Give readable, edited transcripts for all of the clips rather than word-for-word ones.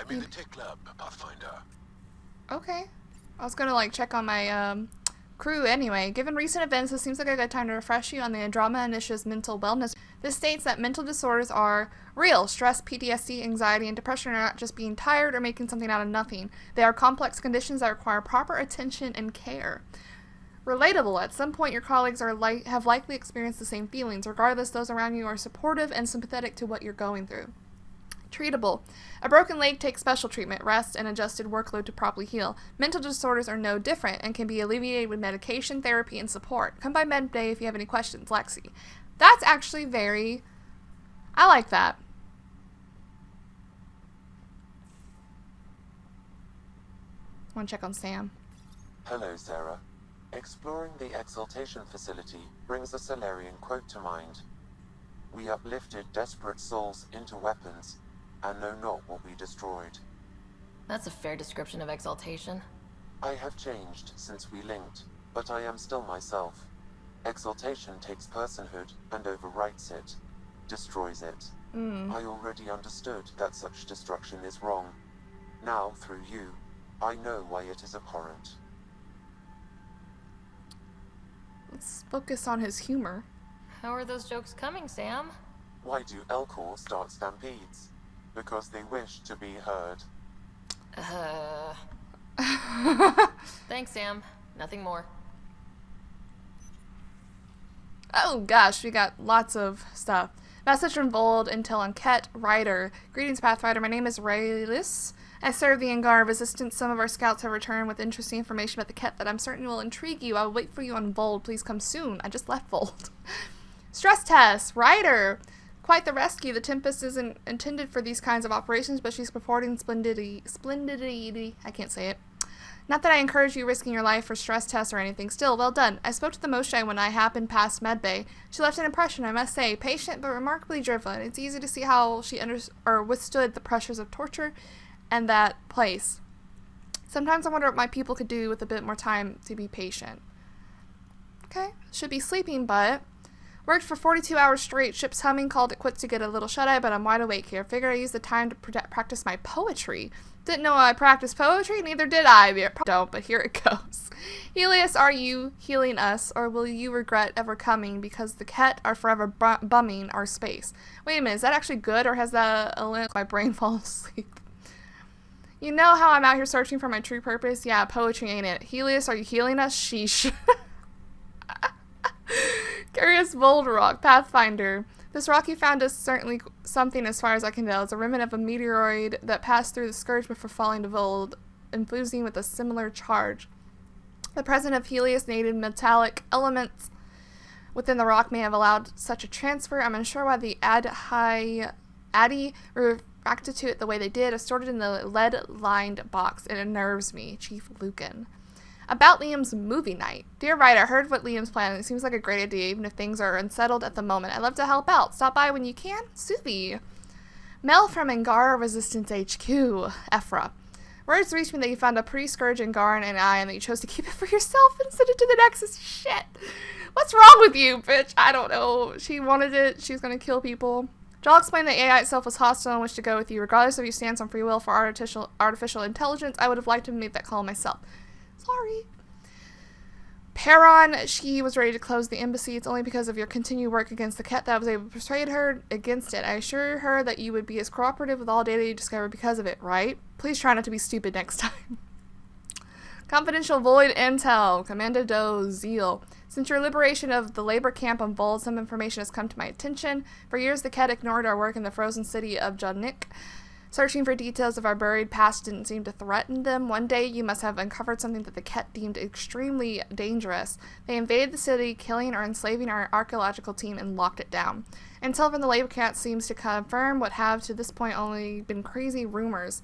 I'm in the tech lab, Pathfinder. Okay. I was gonna, check on my, crew anyway. Given recent events, this seems like a good time to refresh you on the Andromeda Initiative's mental wellness. This states that mental disorders are real. Stress, PTSD, anxiety, and depression are not just being tired or making something out of nothing. They are complex conditions that require proper attention and care. Relatable. At some point, your colleagues have likely experienced the same feelings. Regardless, those around you are supportive and sympathetic to what you're going through. Treatable. A broken leg takes special treatment, rest, and adjusted workload to properly heal. Mental disorders are no different and can be alleviated with medication, therapy, and support. Come by MedBay if you have any questions. Lexi. That's actually I like that. Want to check on Sam. Hello, Sarah. Exploring the Exaltation Facility brings a Solarian quote to mind. We uplifted desperate souls into weapons, and no naught will be destroyed. That's a fair description of exaltation. I have changed since we linked, but I am still myself. Exaltation takes personhood and overwrites it, destroys it. I already understood that such destruction is wrong. Now, through you, I know why it is abhorrent. Let's focus on his humor. How are those jokes coming, Sam? Why do Elcor start stampedes? Because they wish to be heard. Thanks, Sam. Nothing more. Oh gosh, we got lots of stuff. Message from Vold, Intel on Ket, Ryder. Greetings, Pathfinder. My name is Heleus. I serve the Angar Resistance. Some of our scouts have returned with interesting information about the Ket that I'm certain will intrigue you. I will wait for you on Vold. Please come soon. I just left Vold. Stress test. Ryder. Quite the rescue. The Tempest isn't intended for these kinds of operations, but she's purporting splendidity. I can't say it. Not that I encourage you risking your life for stress tests or anything. Still, well done. I spoke to the Moshae when I happened past Medbay. She left an impression, I must say. Patient, but remarkably driven. It's easy to see how she withstood the pressures of torture and that place. Sometimes I wonder what my people could do with a bit more time to be patient. Okay. Should be sleeping, but... Worked for 42 hours straight, ship's humming, called it quits to get a little shut-eye, but I'm wide awake here. Figure I used the time to practice my poetry. Didn't know I practiced poetry, neither did I. Don't, but here it goes. Heleus, are you healing us, or will you regret ever coming, because the Ket are forever bumming our space? Wait a minute, is that actually good, or has that my brain fall asleep? You know how I'm out here searching for my true purpose? Yeah, poetry ain't it. Heleus, are you healing us? Sheesh. Curious Boulder Rock, Pathfinder. This rock you found is certainly something as far as I can tell. It's a remnant of a meteoroid that passed through the Scourge before falling to Vold, infusing with a similar charge. The presence of Heleus native metallic elements within the rock may have allowed such a transfer. I'm unsure why the Addy reacted to it the way they did. Stored it in the lead-lined box. It unnerves me. Chief Lucan. About Liam's movie night. Dear Ryder, I heard what Liam's planning. It seems like a great idea, even if things are unsettled at the moment. I'd love to help out. Stop by when you can. Suvi. Mel from Angara Resistance HQ. Ephra. Words reached me that you found a pre-scourge Angara and I, and that you chose to keep it for yourself and send it to the Nexus. Shit. What's wrong with you, bitch? I don't know. She wanted it. She's gonna kill people. Jal explained that AI itself was hostile and wished to go with you. Regardless of your stance on free will for artificial intelligence, I would have liked to make that call myself. Sorry. Perron, she was ready to close the embassy. It's only because of your continued work against the Ket that I was able to persuade her against it. I assure her that you would be as cooperative with all data you discover because of it, right? Please try not to be stupid next time. Confidential Void Intel, Commander Doe Zeal. Since your liberation of the labor camp on Vold, some information has come to my attention. For years, the Ket ignored our work in the frozen city of Jonik. Searching for details of our buried past didn't seem to threaten them. One day, you must have uncovered something that the Ket deemed extremely dangerous. They invaded the city, killing or enslaving our archaeological team, and locked it down. Intel from the labor camp seems to confirm what have to this point only been crazy rumors.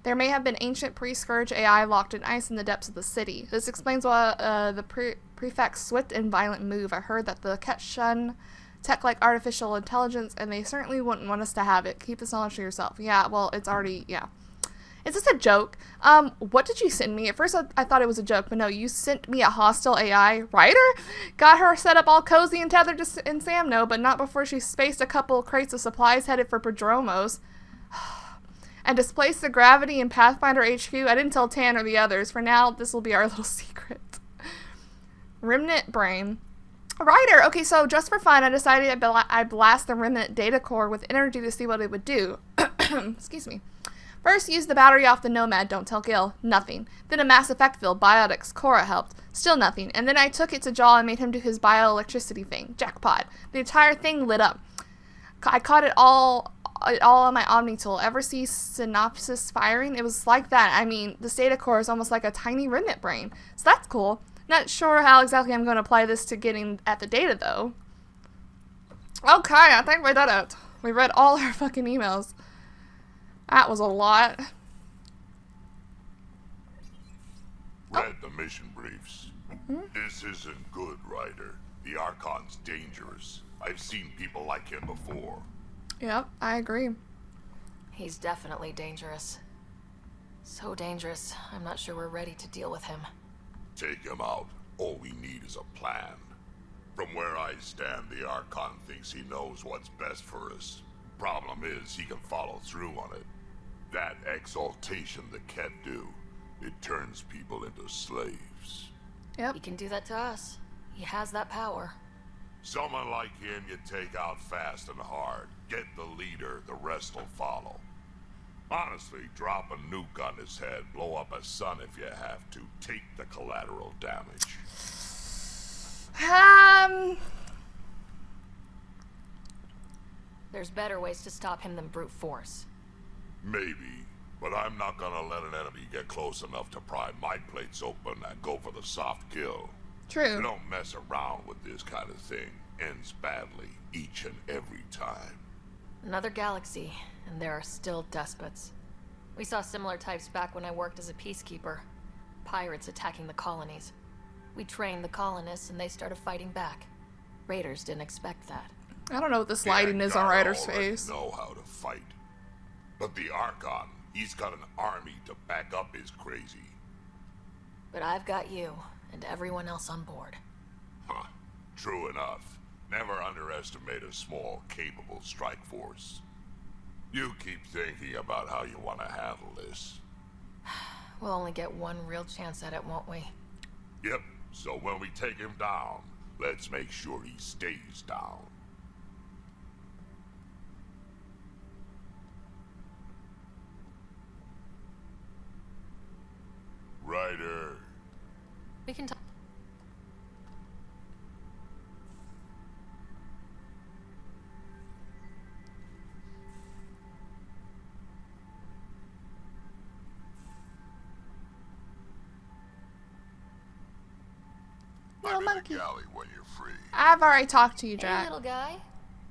There may have been ancient pre-scourge AI locked in ice in the depths of the city. This explains why the prefect's swift and violent move. I heard that the Ket shun tech like artificial intelligence, and they certainly wouldn't want us to have it. Keep this knowledge to yourself. Yeah, well, it's already, yeah. Is this a joke? What did you send me? At first I thought it was a joke, but no, you sent me a hostile AI. Ryder? Got her set up all cozy and tethered in Sam? No, but not before she spaced a couple crates of supplies headed for Prodromos. and displace the gravity in Pathfinder HQ. I didn't tell Tan or the others. For now, this will be our little secret. Remnant brain. Ryder. Okay, so just for fun, I decided I'd blast the remnant data core with energy to see what it would do. Excuse me. First, use the battery off the Nomad, don't tell Gil. Nothing. Then a Mass Effect field, Biotics, Cora helped. Still nothing. And then I took it to Jaw and made him do his bioelectricity thing. Jackpot. The entire thing lit up. I caught it all on my Omni tool. Ever see synopsis firing? It was like that. I mean, this data core is almost like a tiny remnant brain. So that's cool. Not sure how exactly I'm going to apply this to getting at the data, though. Okay, I think we did it. We read all our fucking emails. That was a lot. Read the mission briefs. This isn't good, Ryder. The Archon's dangerous. I've seen people like him before. Yep, I agree. He's definitely dangerous. So dangerous, I'm not sure we're ready to deal with him. Take him out. All we need is a plan. From where I stand, the Archon thinks he knows what's best for us. Problem is, he can follow through on it. That exaltation the Ket do, it turns people into slaves. Yep. He can do that to us. He has that power. Someone like him you take out fast and hard. Get the leader, the rest will follow. Honestly, drop a nuke on his head, blow up a sun if you have to. Take the collateral damage. There's better ways to stop him than brute force. Maybe, but I'm not gonna let an enemy get close enough to pry my plates open and go for the soft kill. True. We don't mess around with this kind of thing. Ends badly each and every time. Another galaxy, and there are still despots. We saw similar types back when I worked as a peacekeeper. Pirates attacking the colonies. We trained the colonists and they started fighting back. Raiders didn't expect that. I don't know what this lighting is on Ryder's face. Know how to fight. But the Archon, he's got an army to back up his crazy. But I've got you and everyone else on board. Huh. True enough. Never underestimate a small, capable strike force. You keep thinking about how you want to handle this. We'll only get one real chance at it, won't we? Yep, so when we take him down, let's make sure he stays down. Ryder. We can talk. Little I'm monkey. in the galley when you're free. I've already talked to you, Hey, Jack. little guy.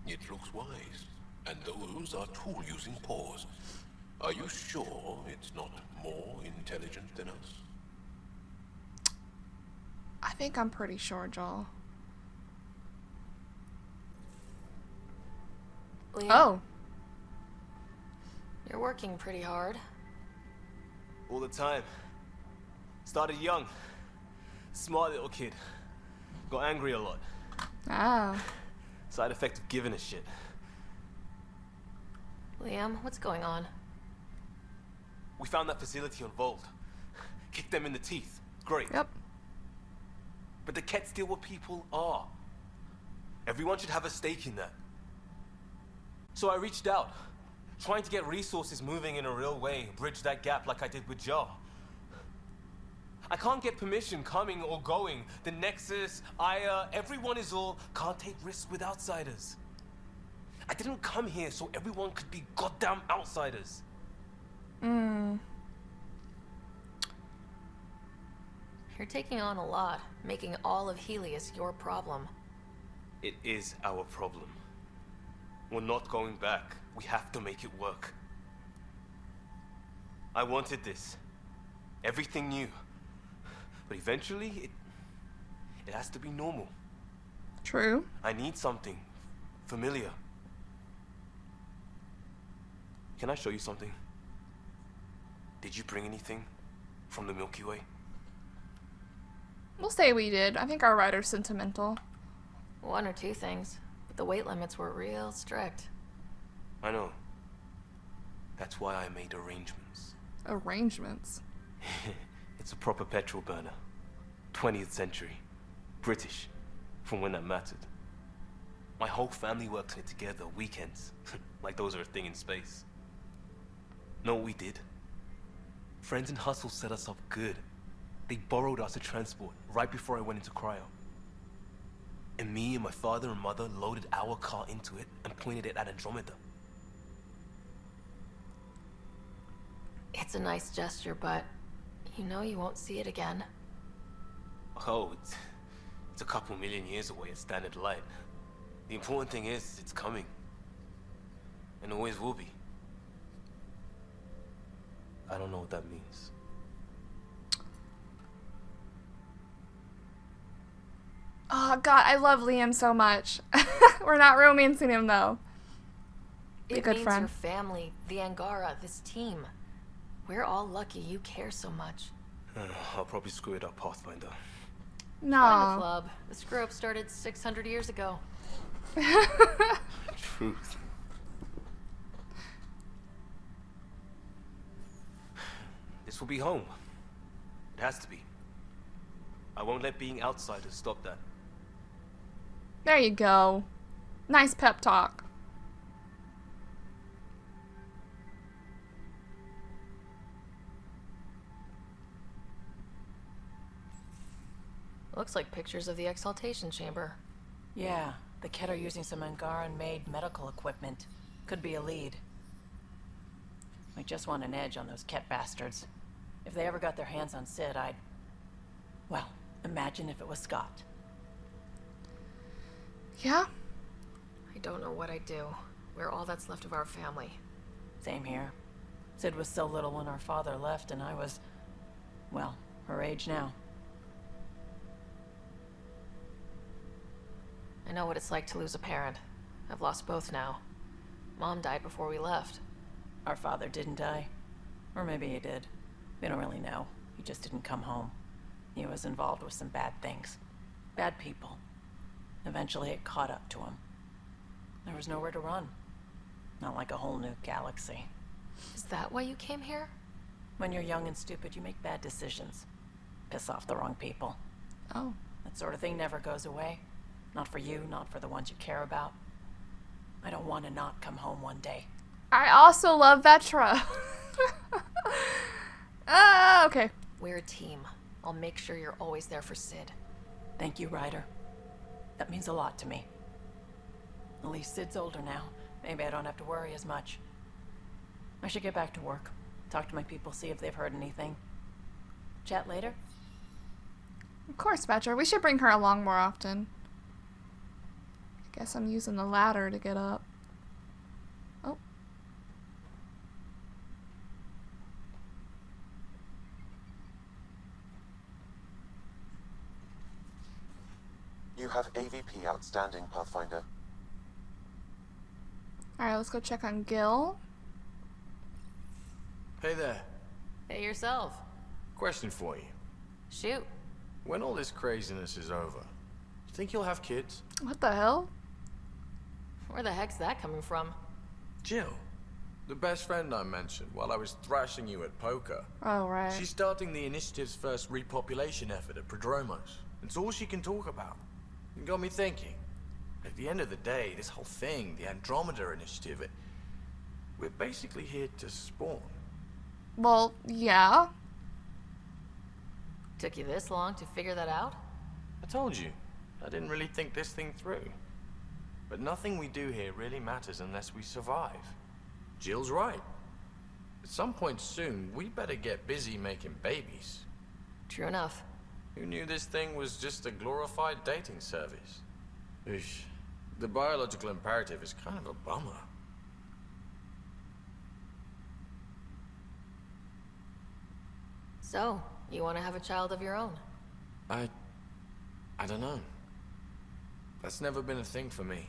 It looks wise. And those are tool-using paws. Are you sure it's not more intelligent than us? I think I'm pretty sure, Joel. Liam, Oh. You're working pretty hard. All the time. Started young. Smart little kid. Got angry a lot. Ah. Side effect of giving a shit. Liam, what's going on? We found that facility on Vold. Kicked them in the teeth. Great. Yep. But the Ket still what people are. Everyone should have a stake in that. So I reached out, trying to get resources moving in a real way, bridge that gap like I did with Jar. I can't get permission coming or going. The Nexus, Aya, everyone is all can't take risks with outsiders. I didn't come here so everyone could be goddamn outsiders. You're taking on a lot, making all of Heleus your problem. It is our problem. We're not going back. We have to make it work. I wanted this. Everything new. But eventually, it has to be normal. True. I need something familiar. Can I show you something? Did you bring anything from the Milky Way? We'll say we did. I think our writer's sentimental. One or two things, but the weight limits were real strict. I know. That's why I made arrangements. Arrangements? It's a proper petrol burner. 20th century. British. From when that mattered. My whole family worked on it together, weekends. Like those are a thing in space. Know what we did? Friends in Hustle set us up good. They borrowed us a transport right before I went into cryo. And me and my father and mother loaded our car into it and pointed it at Andromeda. It's a nice gesture, but you know you won't see it again. Oh, it's a couple million years away at standard light. The important thing is, it's coming. And always will be. I don't know what that means. Oh, God, I love Liam so much. We're not romancing him, though. Be a It good means friend. your family, the Angara, this team. We're all lucky you care so much. I'll probably screw it up, Pathfinder. Join the No. club. The screw-up started 600 years ago. Truth. This will be home. It has to be. I won't let being outsiders stop that. There you go. Nice pep talk. Looks like pictures of the exaltation chamber. Yeah, the Ket are using some Angaran-made medical equipment. Could be a lead. I just want an edge on those Ket bastards. If they ever got their hands on Sid, I'd... Well, imagine if it was Scott. Yeah? I don't know what I'd do. We're all that's left of our family. Same here. Sid was so little when our father left, and I was... well, her age now. I know what it's like to lose a parent. I've lost both now. Mom died before we left. Our father didn't die. Or maybe he did. We don't really know. He just didn't come home. He was involved with some bad things. Bad people. Eventually it caught up to him. There was nowhere to run. Not like a whole new galaxy. Is that why you came here? When you're young and stupid, you make bad decisions. Piss off the wrong people. Oh. That sort of thing never goes away. Not for you, not for the ones you care about. I don't want to not come home one day. I also love Vetra. Okay. We're a team. I'll make sure you're always there for Sid. Thank you, Ryder. That means a lot to me. At least Sid's older now. Maybe I don't have to worry as much. I should get back to work. Talk to my people, see if they've heard anything. Chat later? Of course, Vetra. We should bring her along more often. Guess I'm using the ladder to get up. Oh. You have AVP outstanding, Pathfinder. Alright, let's go check on Gil. Hey there. Hey yourself. Question for you. Shoot. When all this craziness is over, you think you'll have kids? What the hell? Where the heck's that coming from? Jill, the best friend I mentioned while I was thrashing you at poker. Oh, right. She's starting the initiative's first repopulation effort at Prodromos. It's all she can talk about. It got me thinking. At the end of the day, this whole thing, the Andromeda initiative, we're basically here to spawn. Well, yeah. Took you this long to figure that out? I told you, I didn't really think this thing through. But nothing we do here really matters unless we survive. Jill's right. At some point soon, we better get busy making babies. True enough. Who knew this thing was just a glorified dating service? Eesh. The biological imperative is kind of a bummer. So, you want to have a child of your own? I don't know. That's never been a thing for me.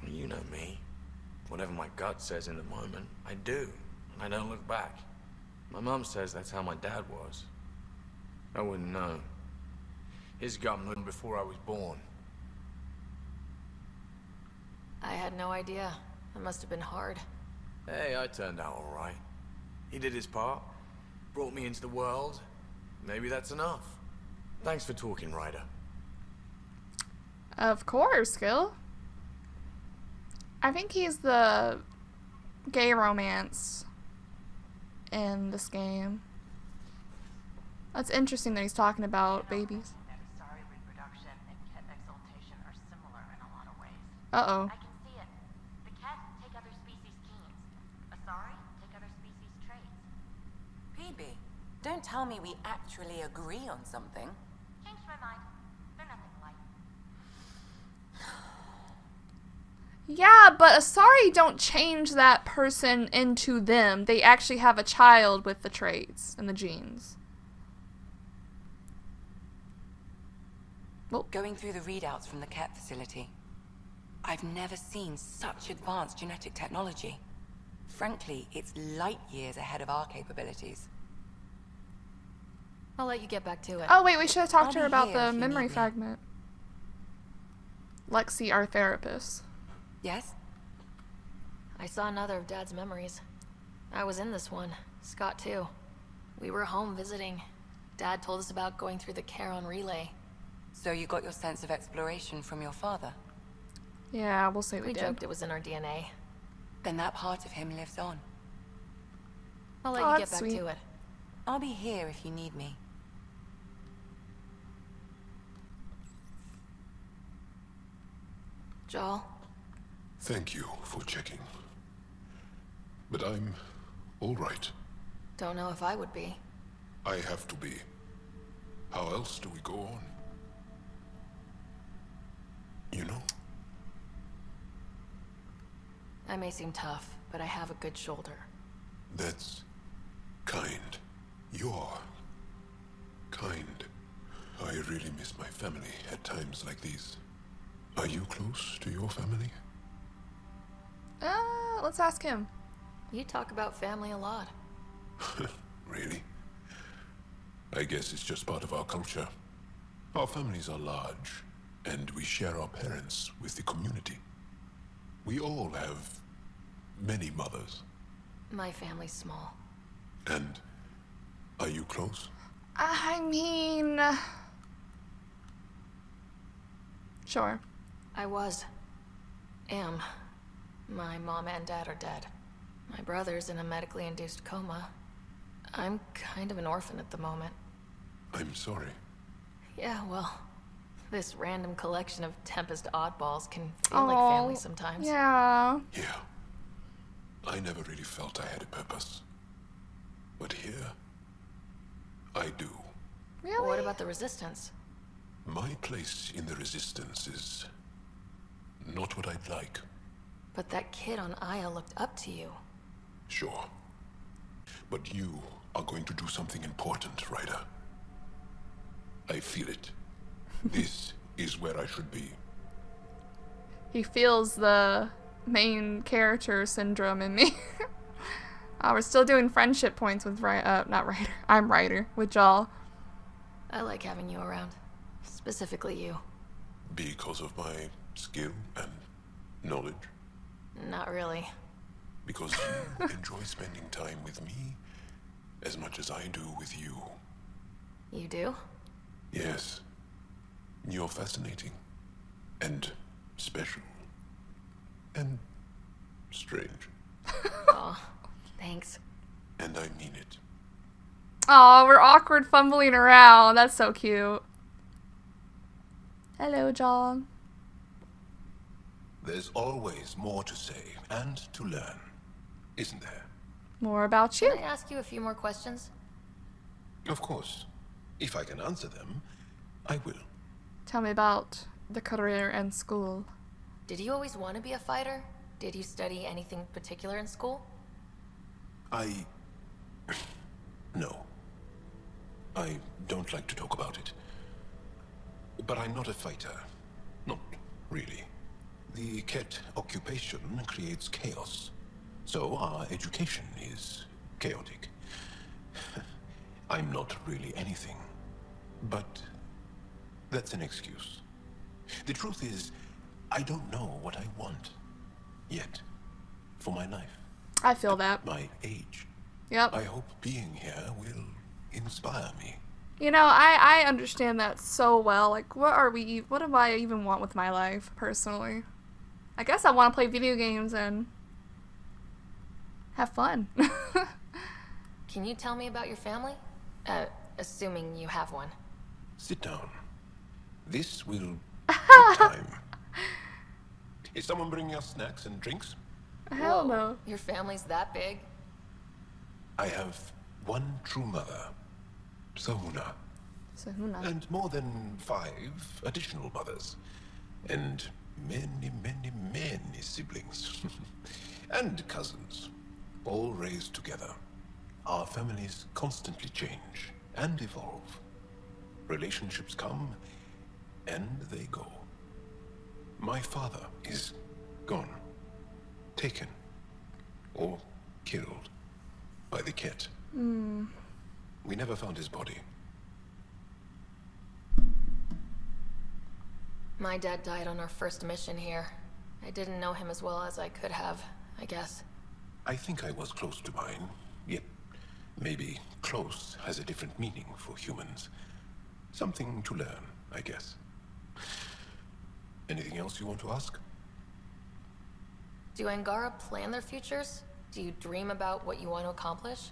You know me. Whatever my gut says in the moment, I do. And I don't look back. My mum says that's how my dad was. I wouldn't know. His gut moved before I was born. I had no idea. That must have been hard. Hey, I turned out all right. He did his part. Brought me into the world. Maybe that's enough. Thanks for talking, Ryder. Of course, Gil. I think he's the gay romance in this game. That's interesting that he's talking about babies. Uh-oh. I can see it. The cat take other species' genes. Asari take other species' traits. PB, don't tell me we actually agree on something. Changed my mind. They're nothing alike. Yeah, but Asari don't change that person into them. They actually have a child with the traits and the genes. Well, Going through the readouts from the Ket facility, I've never seen such advanced genetic technology. Frankly, it's light years ahead of our capabilities. I'll let you get back to it. oh wait, we should have talked I'll to her be about here the if you memory need me. fragment. Lexi, our therapist. Yes? I saw another of Dad's memories. I was in this one. Scott, too. We were home visiting. Dad told us about going through the Charon relay. So you got your sense of exploration from your father? Yeah, we'll say we We did. joked it was in our DNA. Then that part of him lives on. I'll let Oh, you get that's back sweet. to it. I'll be here if you need me. Joel? Thank you for checking. But I'm all right. Don't know if I would be. I have to be. How else do we go on? You know? I may seem tough, but I have a good shoulder. That's kind. You're kind. I really miss my family at times like these. Are you close to your family? Let's ask him. You talk about family a lot. Really? I guess it's just part of our culture. Our families are large, and we share our parents with the community. We all have many mothers. My family's small. And are you close? I mean... Sure. I was. Am. My mom and dad are dead. My brother's in a medically induced coma. I'm kind of an orphan at the moment. I'm sorry. Yeah, well, this random collection of Tempest oddballs can feel like family sometimes. Yeah. Yeah. I never really felt I had a purpose. But here, I do. Really? What about the Resistance? My place in the Resistance is not what I'd like. But that kid on Aya looked up to you. Sure. But you are going to do something important, Ryder. I feel it. This is where I should be. He feels the main character syndrome in me. We're still doing friendship points with not Ryder. I'm Ryder with Joel. I like having you around. Specifically you. Because of my skill and knowledge. Not really. Because you enjoy spending time with me as much as I do with you. You do? Yes. You're fascinating. And special. And strange. Aw, thanks. And I mean it. Aw, we're awkward fumbling around. That's so cute. Hello, John. There's always more to say and to learn, isn't there? More about you. Can I ask you a few more questions? Of course. If I can answer them, I will. Tell me about the career and school. Did you always want to be a fighter? Did you study anything particular in school? No. I don't like to talk about it. But I'm not a fighter. Not really. The Ket occupation creates chaos. So our education is chaotic. I'm not really anything. But that's an excuse. The truth is, I don't know what I want. Yet. For my life. I feel that. My age. Yep. I hope being here will inspire me. You know, I understand that so well. Like, what do I even want with my life, personally? I guess I want to play video games and have fun. Can you tell me about your family? Assuming you have one. Sit down. This will take time. Is someone bringing us snacks and drinks? Hell Whoa, no. Your family's that big? I have one true mother, Sahuna, and more than 5 additional mothers, and many, many, many siblings, and cousins, all raised together. Our families constantly change and evolve. Relationships come and they go. My father is gone, taken, or killed by the Ket. We never found his body. My dad died on our first mission here. I didn't know him as well as I could have, I guess. I think I was close to mine, yet maybe close has a different meaning for humans. Something to learn, I guess. Anything else you want to ask? Do Angara plan their futures? Do you dream about what you want to accomplish?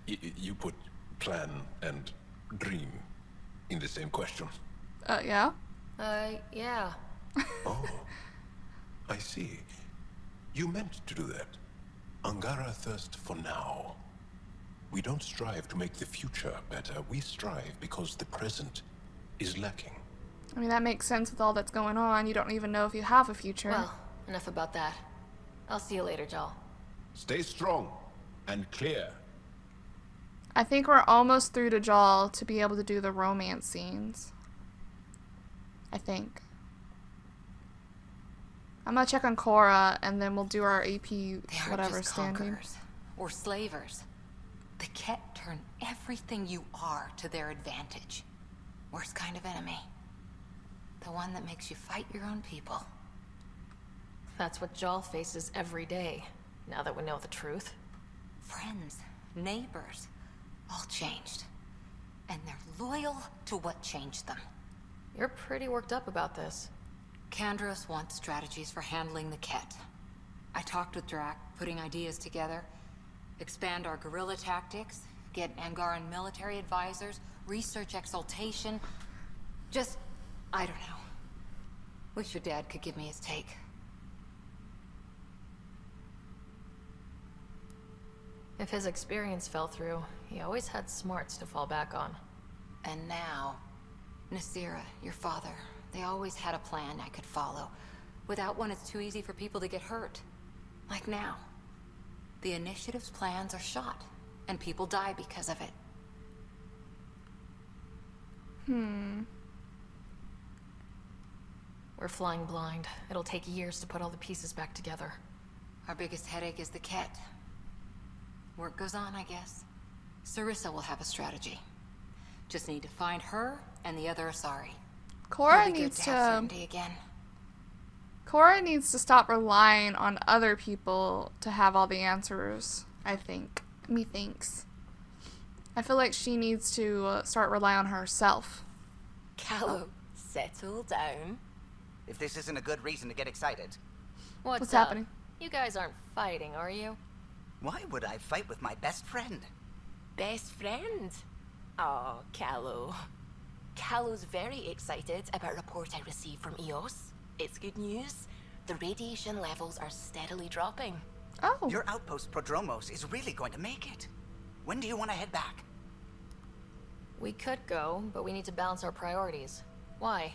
You put plan and dream in the same question. Yeah? Yeah. Oh, I see. You meant to do that. Angara thirst for now. We don't strive to make the future better. We strive because the present is lacking. I mean, that makes sense with all that's going on. You don't even know if you have a future. Well, enough about that. I'll see you later, Jal. Stay strong and clear. I think we're almost through to Jal to be able to do the romance scenes. I think. I'm gonna check on Cora, and then we'll do our AP They aren't whatever just standing. conquerors or slavers. The Ket turn everything you are to their advantage. Worst kind of enemy. The one that makes you fight your own people. That's what Jal faces every day, now that we know the truth. Friends, neighbors, all changed. And they're loyal to what changed them. You're pretty worked up about this. Kandros wants strategies for handling the Ket. I talked with Drac, putting ideas together. Expand our guerrilla tactics, get Angaran military advisors, research exaltation. Just, I don't know. Wish your dad could give me his take. If his experience fell through, he always had smarts to fall back on. And now, Nasira, your father, they always had a plan I could follow. Without one, it's too easy for people to get hurt. Like now. The initiative's plans are shot, and people die because of it. We're flying blind. It'll take years to put all the pieces back together. Our biggest headache is the Ket. Work goes on, I guess. Sarissa will have a strategy. Just need to find her and the other Asari. Cora It'll be good needs to have Sandy again. Cora needs to stop relying on other people to have all the answers, I think. Methinks. I feel like she needs to start relying on herself. Callow, settle down. If this isn't a good reason to get excited. What's happening? You guys aren't fighting, are you? Why would I fight with my best friend? Best friend? Oh, Callow. Callow's very excited about a report I received from EOS. It's good news. The radiation levels are steadily dropping. Oh. Your outpost Prodromos is really going to make it. When do you want to head back? We could go, but we need to balance our priorities. Why?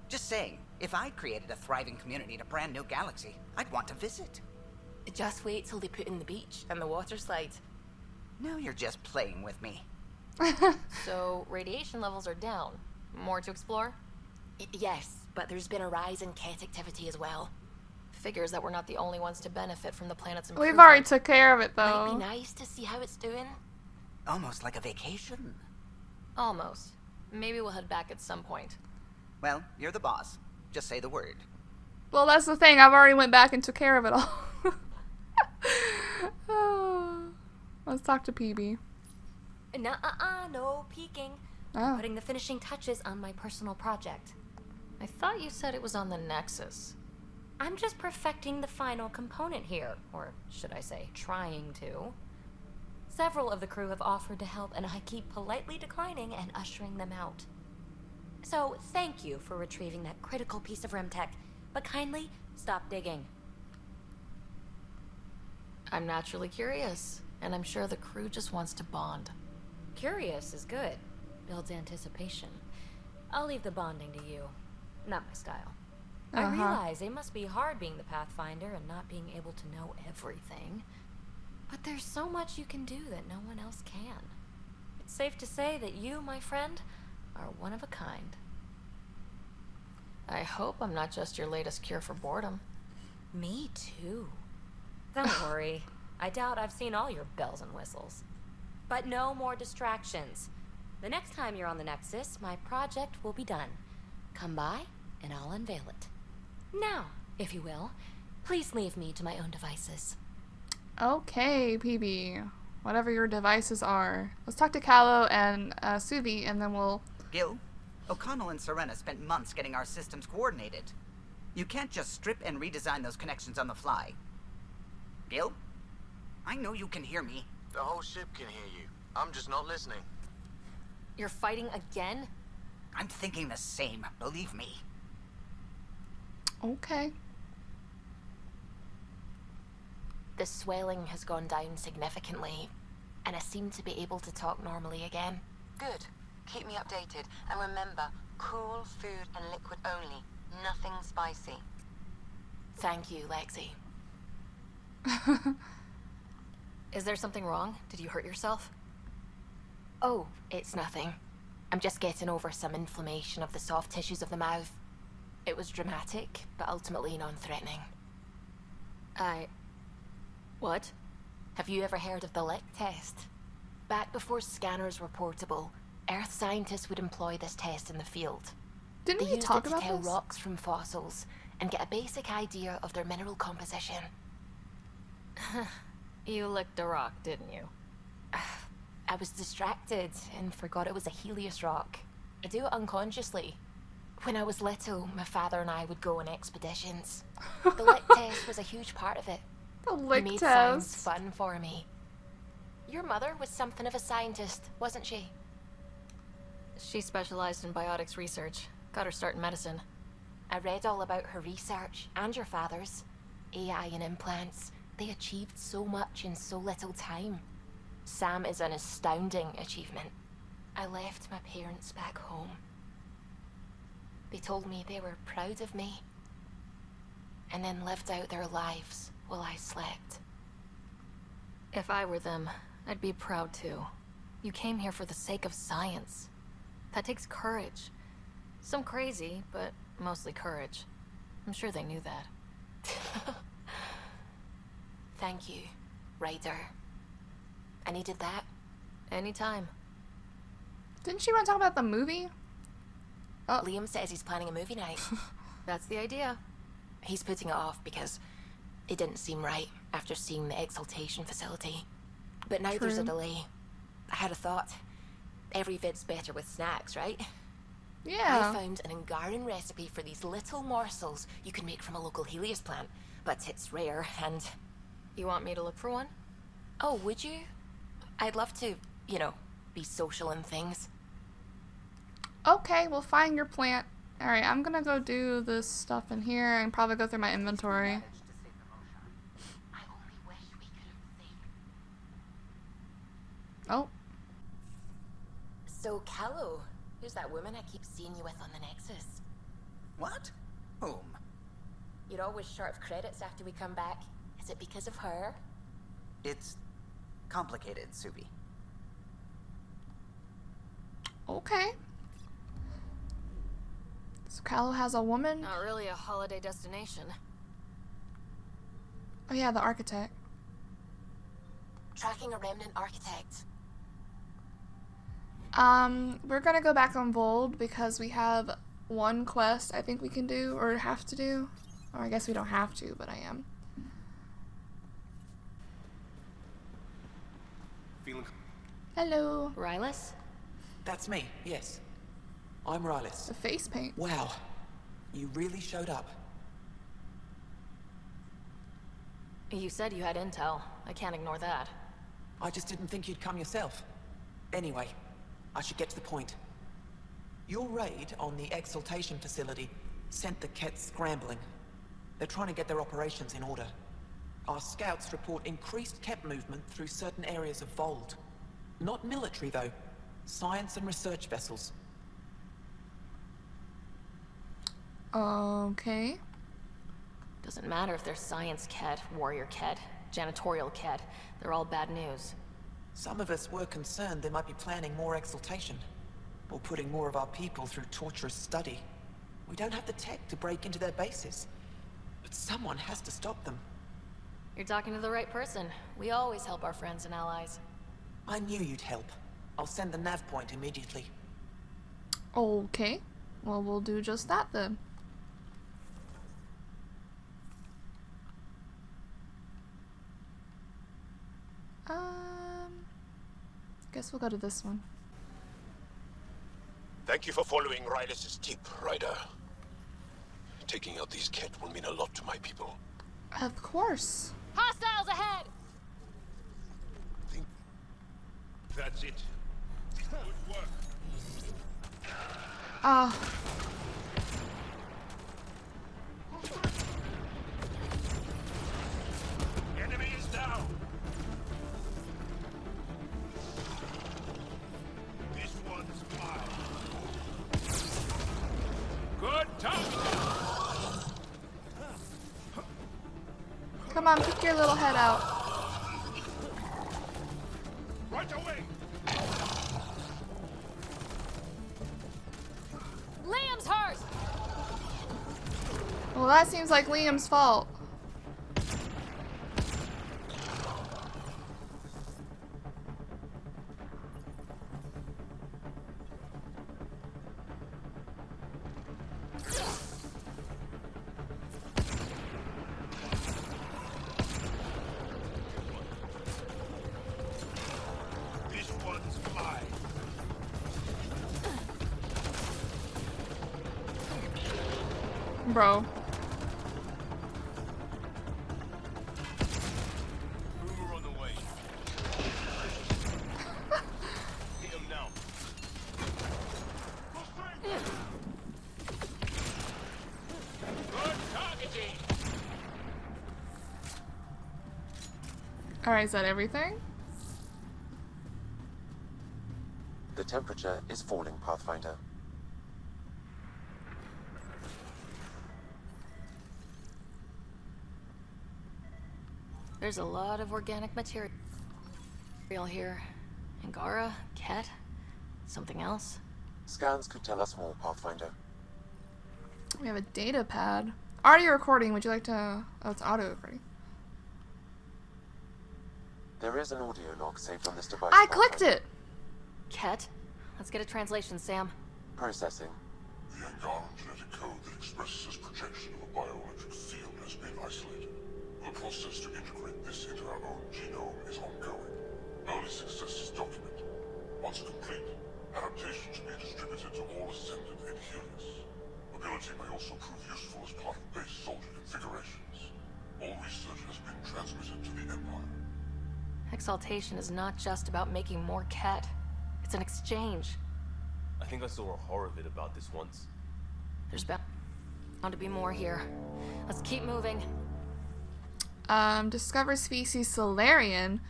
Just saying, if I created a thriving community in a brand new galaxy, I'd want to visit. Just wait till they put in the beach and the water slide. Now you're just playing with me. So, radiation levels are down. More to explore? Yes, but there's been a rise in Ket activity as well. Figures that we're not the only ones to benefit from the planet's improvement. We've already took care of it, though. Might be nice to see how it's doing. Almost like a vacation. Almost. Maybe we'll head back at some point. Well, you're the boss. Just say the word. Well, that's the thing. I've already went back and took care of it all. Let's talk to PB. No peeking. Oh. I'm putting the finishing touches on my personal project. I thought you said it was on the Nexus. I'm just perfecting the final component here, or should I say, trying to. Several of the crew have offered to help, and I keep politely declining and ushering them out. So, thank you for retrieving that critical piece of REM tech, but kindly stop digging. I'm naturally curious, and I'm sure the crew just wants to bond. Curious is good. Builds anticipation. I'll leave the bonding to you. Not my style. I realize it must be hard being the Pathfinder and not being able to know everything. But there's so much you can do that no one else can. It's safe to say that you, my friend, are one of a kind. I hope I'm not just your latest cure for boredom. Me too. Don't worry. I doubt I've seen all your bells and whistles. But no more distractions. The next time you're on the Nexus, my project will be done. Come by, and I'll unveil it. Now, if you will, please leave me to my own devices. Okay, PB. Whatever your devices are. Let's talk to Callow and Suvi, and then we'll... Gil, O'Connell and Serena spent months getting our systems coordinated. You can't just strip and redesign those connections on the fly. Gil? I know you can hear me. The whole ship can hear you. I'm just not listening. You're fighting again? I'm thinking the same, believe me. Okay. The swelling has gone down significantly, and I seem to be able to talk normally again. Good. Keep me updated. And remember, cool food and liquid only. Nothing spicy. Thank you, Lexi. Is there something wrong? Did you hurt yourself? Oh, it's nothing. I'm just getting over some inflammation of the soft tissues of the mouth. It was dramatic, but ultimately non-threatening. What? Have you ever heard of the lick test? Back before scanners were portable, Earth scientists would employ this test in the field. Didn't They we used talk it to about tell this? rocks from fossils and get a basic idea of their mineral composition. You licked a rock, didn't you? I was distracted and forgot it was a Heleus rock. I do it unconsciously. When I was little, my father and I would go on expeditions. The lick test was a huge part of it. The It lick made test. science fun for me. Your mother was something of a scientist, wasn't she? She specialized in biotics research. Got her start in medicine. I read all about her research, and your father's. AI and implants. They achieved so much in so little time. Sam is an astounding achievement. I left my parents back home. They told me they were proud of me, and then lived out their lives while I slept. If I were them, I'd be proud too. You came here for the sake of science. That takes courage. Some crazy, but mostly courage. I'm sure they knew that. Thank you, Ryder. I needed that. Anytime. Didn't she want to talk about the movie? Oh. Liam says he's planning a movie night. That's the idea. He's putting it off because it didn't seem right after seeing the exaltation facility. But now there's a delay. I had a thought. Every vid's better with snacks, right? Yeah. I found an Angaran recipe for these little morsels you can make from a local Heleus plant, but it's rare and... You want me to look for one? Oh, would you? I'd love to, you know, be social and things. Okay, we'll find your plant. Alright, I'm gonna go do this stuff in here and probably go through my inventory. Oh. So, Callow, who's that woman I keep seeing you with on the Nexus? What? Whom? You're always short of credits after we come back. Is it because of her? It's complicated, Suvi. Okay. So Callow has a woman? Not really a holiday destination. Oh yeah, the architect. Tracking a remnant architect. We're gonna go back on Vold because we have one quest I think we can do, or have to do. Or I guess we don't have to, but I am. feeling... Hello. Rylus? That's me, yes. I'm Rylus. The face paint. Wow. You really showed up. You said you had intel. I can't ignore that. I just didn't think you'd come yourself. Anyway, I should get to the point. Your raid on the exaltation facility sent the Kets scrambling. They're trying to get their operations in order. Our scouts report increased Ket movement through certain areas of Vold. Not military, though. Science and research vessels. Okay. Doesn't matter if they're science Ket, warrior Ket, janitorial Ket. They're all bad news. Some of us were concerned they might be planning more exaltation. Or putting more of our people through torturous study. We don't have the tech to break into their bases. But someone has to stop them. You're talking to the right person. We always help our friends and allies. I knew you'd help. I'll send the nav point immediately. Okay. Well, we'll do just that then. Guess we'll go to this one. Thank you for following Ryder's tip, Ryder. Taking out these Ket will mean a lot to my people. Of course. Hostiles ahead! That's it. Good work. Ah. Enemy is down. This one's mine. Good target. Come on, pick your little head out. Right away. Liam's hurt! Well, that seems like Liam's fault. This one's mine. Bro. Rumor on the way. Hit him now. Good targeting. Alright, is that everything? The temperature is falling, Pathfinder. There's a lot of organic material here. Angara, Ket, something else. Scans could tell us more, Pathfinder. We have a data pad. Audio recording, would you like to... Oh, it's audio recording. There is an audio log saved on this device. I clicked it! Ket? Let's get a translation, Sam. Processing. The Angaran genetic code that expresses this projection of a bioelectric field has been isolated. The process to integrate this into our own genome is ongoing. Early success is documented. Once complete, adaptation should be distributed to all ascendant in Heleus. Ability may also prove useful as part of base soldier configurations. All research has been transmitted to the Empire. Exaltation is not just about making more Ket. It's an exchange. I think I saw a horror vid about this once. There's bound to be more here. Let's keep moving. Discover species Solarian.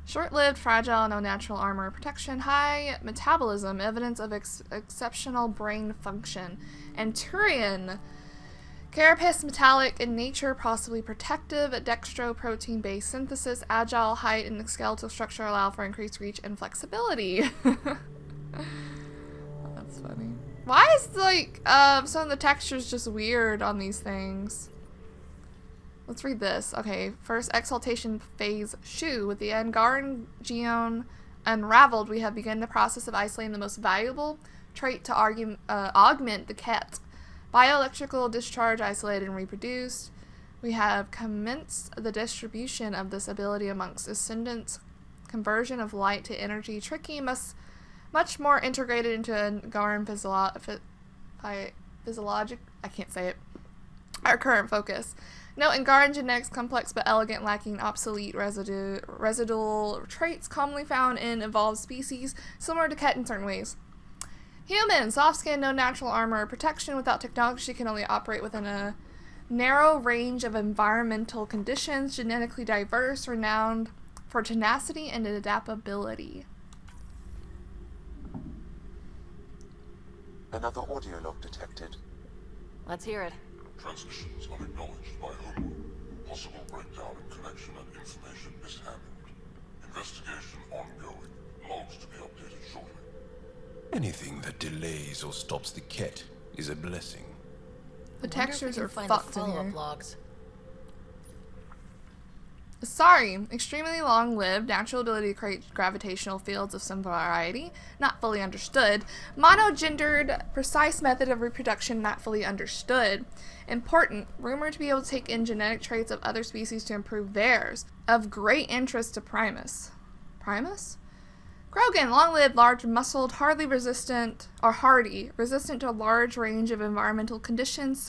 Short-lived, fragile, no natural armor protection, high metabolism, evidence of exceptional brain function. Anturian. Carapace metallic in nature, possibly protective, dextroprotein-based synthesis, agile, height, and skeletal structure allow for increased reach and flexibility. That's funny. Why is, like, some of the textures just weird on these things? Let's read this. Okay, first exaltation phase Shu. With the Angaran geone unraveled, we have begun the process of isolating the most valuable trait to augment the Ket. Bioelectrical discharge isolated and reproduced. We have commenced the distribution of this ability amongst ascendants conversion of light to energy, tricky, much more integrated into Angaran physiologic. I can't say it. Our current focus. No, Angaran genetics complex but elegant, lacking obsolete residual traits commonly found in evolved species, similar to Ket in certain ways. Human, soft skin, no natural armor or protection. Without technology, can only operate within a narrow range of environmental conditions. Genetically diverse, renowned for tenacity and adaptability. Another audio log detected. Let's hear it. Transmissions unacknowledged by Home. Possible breakdown in connection and information mishandled. Investigation ongoing. Logs to be updated shortly. Anything that delays or stops the Ket is a blessing. The textures are find fucked the in follow-up here. logs. Sorry, extremely long-lived, natural ability to create gravitational fields of some variety, not fully understood. Monogendered, precise method of reproduction, not fully understood. Important, rumored to be able to take in genetic traits of other species to improve theirs. Of great interest to Primus. Primus? Grogan, long-lived, large-muscled, hardy, resistant to a large range of environmental conditions,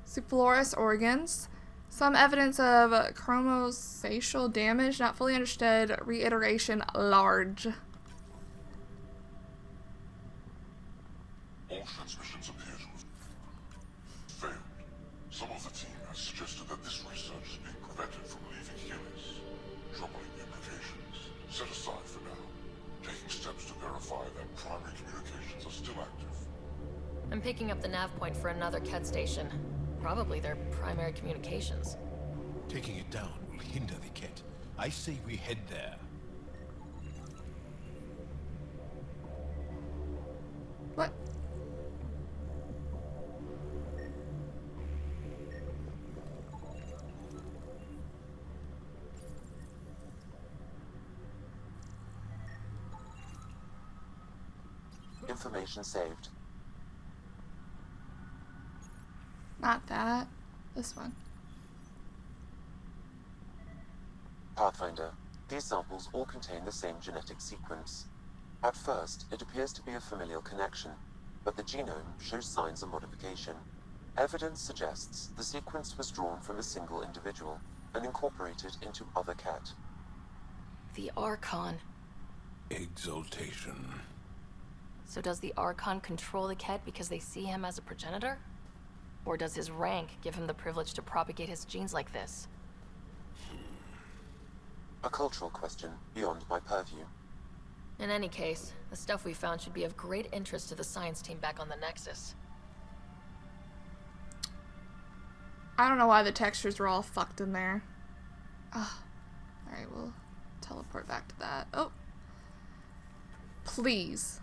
Superfluous organs. Some evidence of chromosocial damage, not fully understood. Reiteration, large. All transmissions appear to have failed. Some of the team has suggested that this research is being prevented from leaving Heleus. Troubling implications. Set aside for now. Taking steps to verify that primary communications are still active. I'm picking up the nav point for another Ket station. Probably their primary communications. Taking it down will hinder the Ket. I say we head there. What? Information saved. Not that. This one. Pathfinder. These samples all contain the same genetic sequence. At first, it appears to be a familial connection, but the genome shows signs of modification. Evidence suggests the sequence was drawn from a single individual and incorporated into other Ket. The Archon. Exaltation. So does the Archon control the Ket because they see him as a progenitor? Or does his rank give him the privilege to propagate his genes like this? A cultural question beyond my purview. In any case, the stuff we found should be of great interest to the science team back on the Nexus. I don't know why the textures were all fucked in there. Alright, we'll teleport back to that. Oh. Please.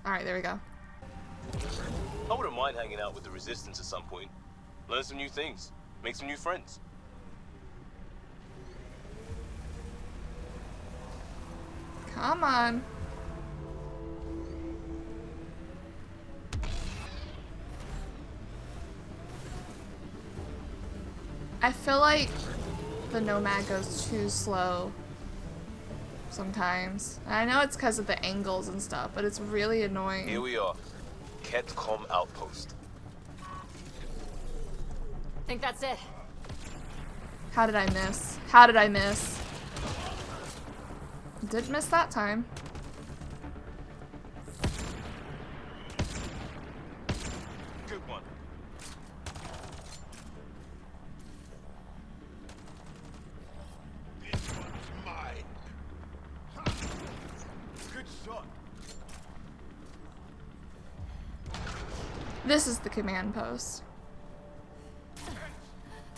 Alright, there we go. I wouldn't mind hanging out with the Resistance at some point. Learn some new things. Make some new friends. Come on. I feel like the Nomad goes too slow sometimes. I know it's because of the angles and stuff, but it's really annoying. Here we are. Ketcom Outpost. Think that's it. How did I miss? How did I miss? Didn't miss that time. Good one. This one's mine. Good shot. This is the command post.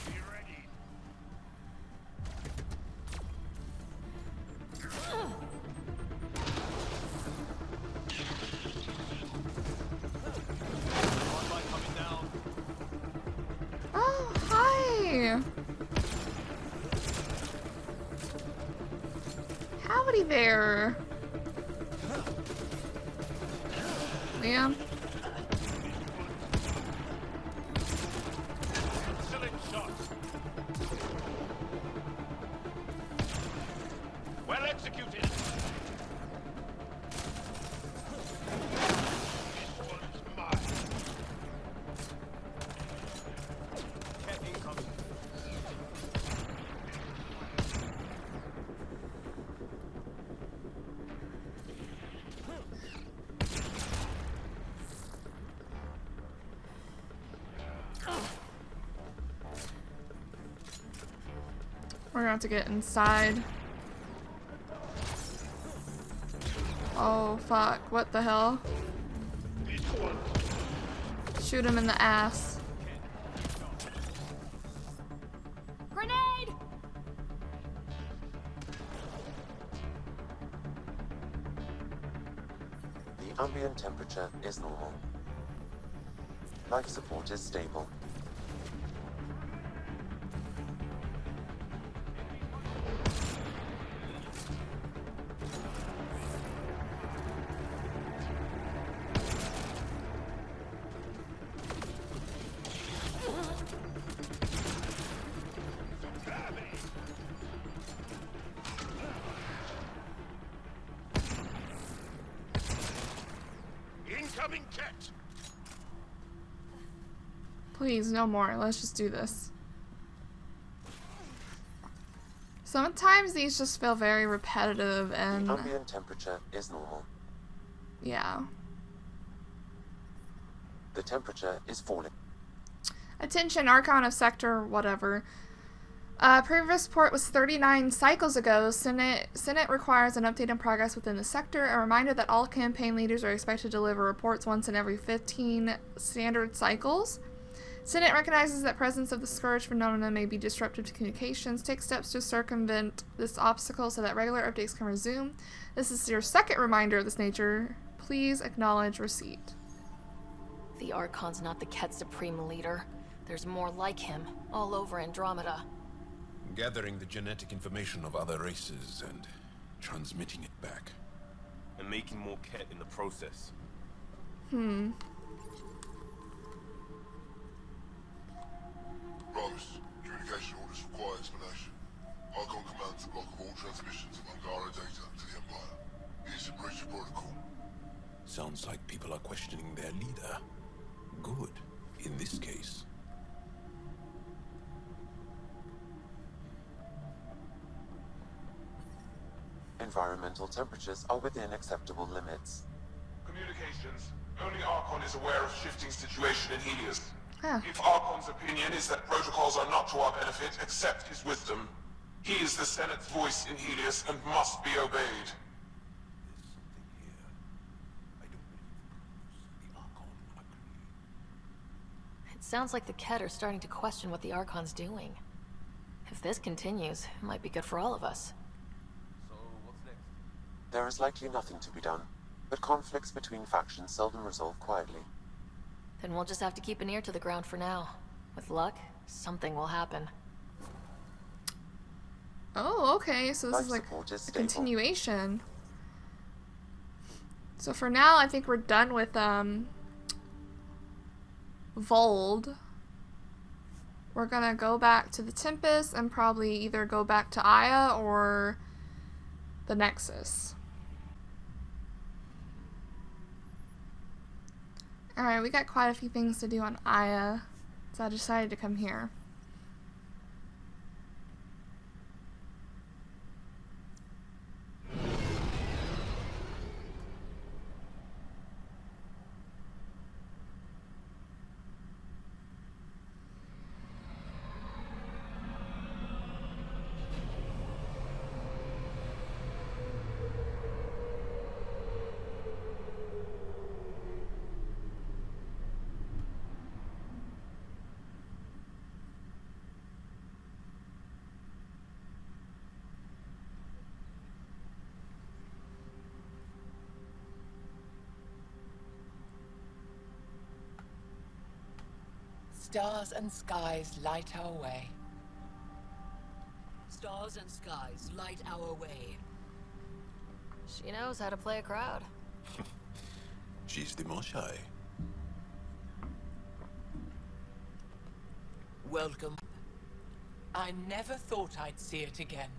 Be ready. Oh, hi. Howdy there. Liam. We're gonna have to get inside. Oh fuck, what the hell? Shoot him in the ass. Grenade! The ambient temperature is normal. Life support is stable. Incoming cat! Please, no more. Let's just do this. Sometimes these just feel very repetitive and... The ambient temperature is normal. Yeah. The temperature is falling. Attention, Archon of Sector, whatever. Previous report was 39 cycles ago. Senate requires an update in progress within the sector. A reminder that all campaign leaders are expected to deliver reports once in every 15 standard cycles. Senate recognizes that presence of the Scourge phenomena may be disruptive to communications. Take steps to circumvent this obstacle so that regular updates can resume. This is your second reminder of this nature. Please acknowledge receipt. The Archon's not the Ket Supreme leader. There's more like him, all over Andromeda. Gathering the genetic information of other races and transmitting it back. And making more Ket in the process. Rose, communication orders require explanation. Archon commands a block of all transmissions of Angara data to the Empire. It is a breach of protocol. Sounds like people are questioning their leader. Good, in this case. Environmental temperatures are within acceptable limits. Communications. Only Archon is aware of shifting situation in Heleus. Huh. If Archon's opinion is that protocols are not to our benefit, accept his wisdom. He is the Senate's voice in Heleus and must be obeyed. It sounds like the Ket are starting to question what the Archon's doing. If this continues, it might be good for all of us. There is likely nothing to be done, but conflicts between factions seldom resolve quietly. Then we'll just have to keep an ear to the ground for now. With luck, something will happen. Oh, okay, so this Life is like support is a stable. continuation. So for now, I think we're done with, Vold. We're gonna go back to the Tempest and probably either go back to Aya or the Nexus. Alright, we got quite a few things to do on Aya, so I decided to come here. Stars and skies light our way. Stars and skies light our way. She knows how to play a crowd. She's the Moshae. Welcome. I never thought I'd see it again.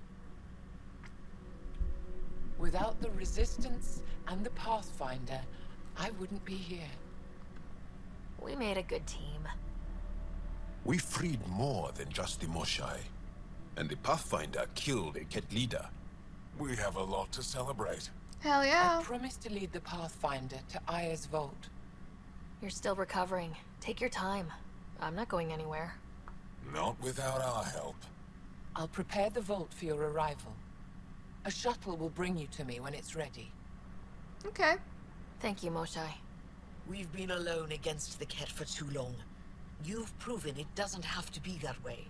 Without the Resistance and the Pathfinder, I wouldn't be here. We made a good team. We freed more than just the Moshae. And the Pathfinder killed a Ket leader. We have a lot to celebrate. Hell yeah. I promised to lead the Pathfinder to Aya's vault. You're still recovering. Take your time. I'm not going anywhere. Not without our help. I'll prepare the vault for your arrival. A shuttle will bring you to me when it's ready. Okay. Thank you, Moshae. We've been alone against the Ket for too long. You've proven it doesn't have to be that way.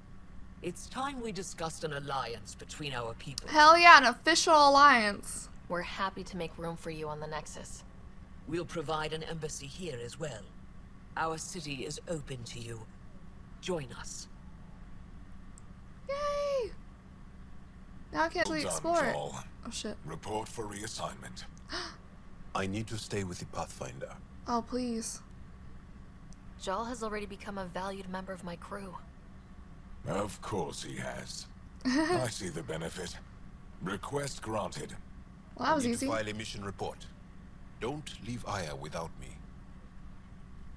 It's time we discussed an alliance between our people. Hell yeah, an official alliance. We're happy to make room for you on the Nexus. We'll provide an embassy here as well. Our city is open to you. Join us. Yay! Now I can actually explore it. Joel. Oh shit. Report for reassignment. I need to stay with the Pathfinder. Oh, please. Jal has already become a valued member of my crew. Of course he has. I see the benefit. Request granted. Well, that was I need easy. to file a mission report. Don't leave Aya without me.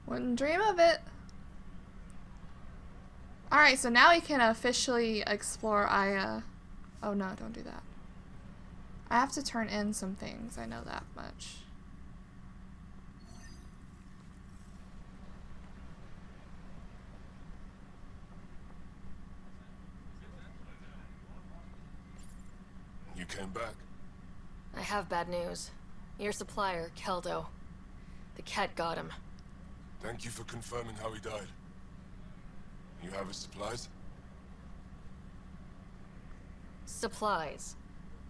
Wouldn't dream of it. Alright, so now we can officially explore Aya. Oh no, don't do that. I have to turn in some things, I know that much. You came back? I have bad news. Your supplier, Keldo. The Ket got him. Thank you for confirming how he died. You have his supplies? Supplies.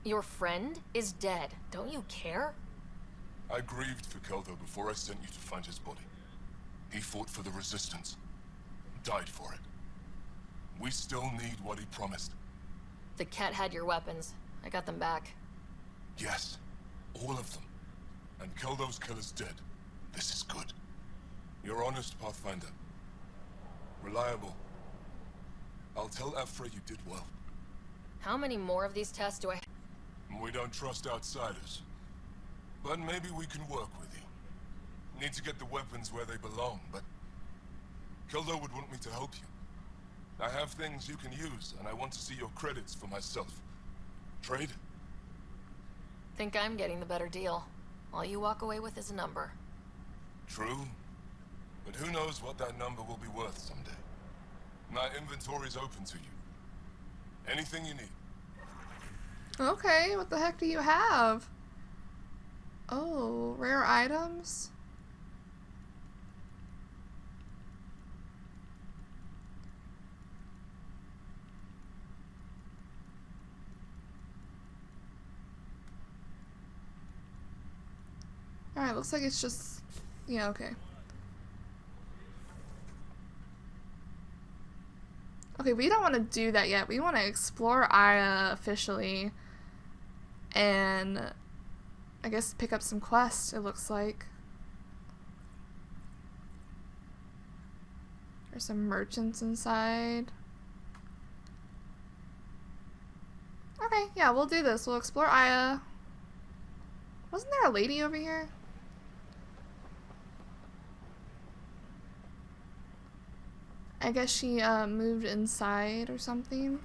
Your friend is dead. Don't you care? I grieved for Keldo before I sent you to find his body. He fought for the Resistance. Died for it. We still need what he promised. The Ket had your weapons. I got them back. Yes, all of them. And Keldo's killer's dead. This is good. You're honest, Pathfinder. Reliable. I'll tell Ephra you did well. How many more of these tests do I... We don't trust outsiders. But maybe we can work with you. Need to get the weapons where they belong, but... Keldo would want me to help you. I have things you can use, and I want to see your credits for myself. Trade? Think I'm getting the better deal. All you walk away with is a number. True. But who knows what that number will be worth someday. My inventory's open to you. Anything you need. Okay, what the heck do you have? Oh, rare items? Alright, looks like it's just... yeah, okay. Okay, we don't want to do that yet. We want to explore Aya officially. And... I guess pick up some quests, it looks like. There's some merchants inside. Okay, yeah, we'll do this. We'll explore Aya. Wasn't there a lady over here? I guess she moved inside or something.